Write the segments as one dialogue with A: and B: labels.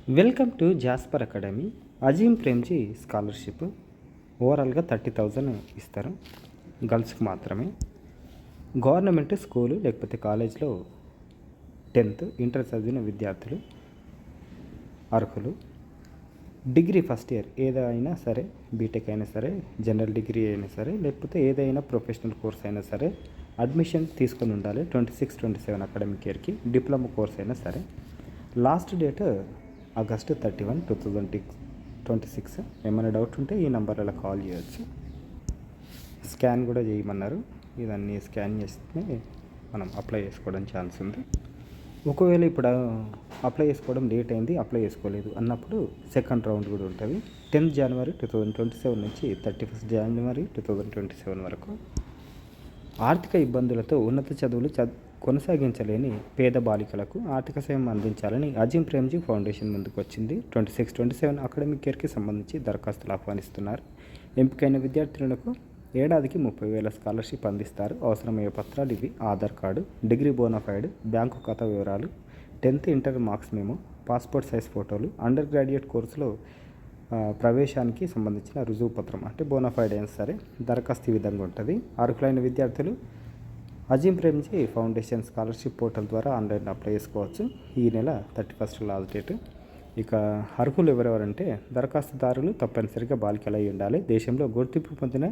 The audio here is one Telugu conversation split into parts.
A: Welcome to Jasper academy. Azeem Premji scholarship ఓవరాల్గా 30,000 ఇస్తారు, గర్ల్స్కి మాత్రమే. గవర్నమెంట్ స్కూలు లేకపోతే కాలేజ్లో 10th ఇంటర్ చదివిన విద్యార్థులు అర్హులు. డిగ్రీ ఫస్ట్ ఇయర్ ఏదైనా సరే, బీటెక్ అయినా సరే, జనరల్ డిగ్రీ అయినా సరే, లేకపోతే ఏదైనా ప్రొఫెషనల్ కోర్స్ అయినా సరే అడ్మిషన్ తీసుకొని ఉండాలి. 26-27 అకాడమిక్ ఇయర్కి. డిప్లొమా కోర్స్ అయినా సరే. Last date August 31, 2026. ఏమైనా డౌట్ ఉంటే ఈ నెంబర్లలో కాల్ చేయొచ్చు. స్కాన్ కూడా చేయమన్నారు. ఇదన్నీ స్కాన్ చేస్తే మనం అప్లై చేసుకోవడం ఛాన్స్ ఉంది. ఒకవేళ ఇప్పుడు అప్లై చేసుకోవడం లేట్ అయింది, అప్లై చేసుకోలేదు అన్నప్పుడు సెకండ్ రౌండ్ కూడా ఉంటుంది. 10th January 2027 నుంచి 31st January 2027 వరకు. ఆర్థిక ఇబ్బందులతో ఉన్నత చదువులు కొనసాగించలేని పేద బాలికలకు ఆర్థిక సాయం అందించాలని అజీం ప్రేమ్జీ ఫౌండేషన్ ముందుకు వచ్చింది. 26-27 అకాడమిక్ ఇయర్కి సంబంధించి దరఖాస్తులు ఆహ్వానిస్తున్నారు. ఎంపికైన విద్యార్థులకు ఏడాదికి 30,000 స్కాలర్షిప్ అందిస్తారు. అవసరమయ్యే పత్రాలు ఇవి: Aadhaar card, degree bonafide, bank ఖాతా వివరాలు, 10th inter marks memo, passport size ఫోటోలు, అండర్ గ్రాడ్యుయేట్ కోర్సులో ప్రవేశానికి సంబంధించిన రుజువు పత్రం అంటే బోనాఫైడ్ అయినా సరే. దరఖాస్తు ఈ విధంగా ఉంటుంది. అర్హులైన విద్యార్థులు Azeem Premji foundation scholarship portal ద్వారా ఆన్లైన్ అప్లై చేసుకోవచ్చు. ఈ నెల 31st లాస్ట్ డేట్. ఇక అర్హులు ఎవరెవరంటే, దరఖాస్తుదారులు తప్పనిసరిగా బాలికలు అయి ఉండాలి. దేశంలో గుర్తింపు పొందిన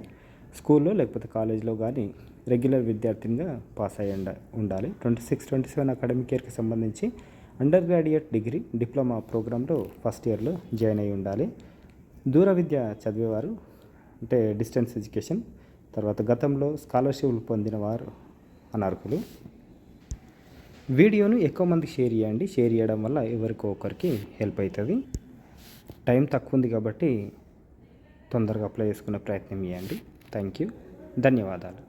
A: స్కూల్లో లేకపోతే కాలేజీలో కానీ రెగ్యులర్ విద్యార్థినిగా పాస్ అయ్యి ఉండాలి. 26-27 అకాడమిక్ ఇయర్కి సంబంధించి అండర్ గ్రాడ్యుయేట్ డిగ్రీ, డిప్లొమా ప్రోగ్రాంలో ఫస్ట్ ఇయర్లో జాయిన్ అయి ఉండాలి. దూర విద్య చదివేవారు అంటే డిస్టెన్స్ ఎడ్యుకేషన్, తర్వాత గతంలో స్కాలర్షిప్లు పొందిన వారు అనర్హులు. వీడియోను ఎక్కువ మందికి షేర్ చేయండి. షేర్ చేయడం వల్ల ఎవరికో ఒకరికి హెల్ప్ అవుతుంది. టైం తక్కువ ఉంది కాబట్టి తొందరగా అప్లై చేసుకునే ప్రయత్నం చేయండి. థ్యాంక్ యూ, ధన్యవాదాలు.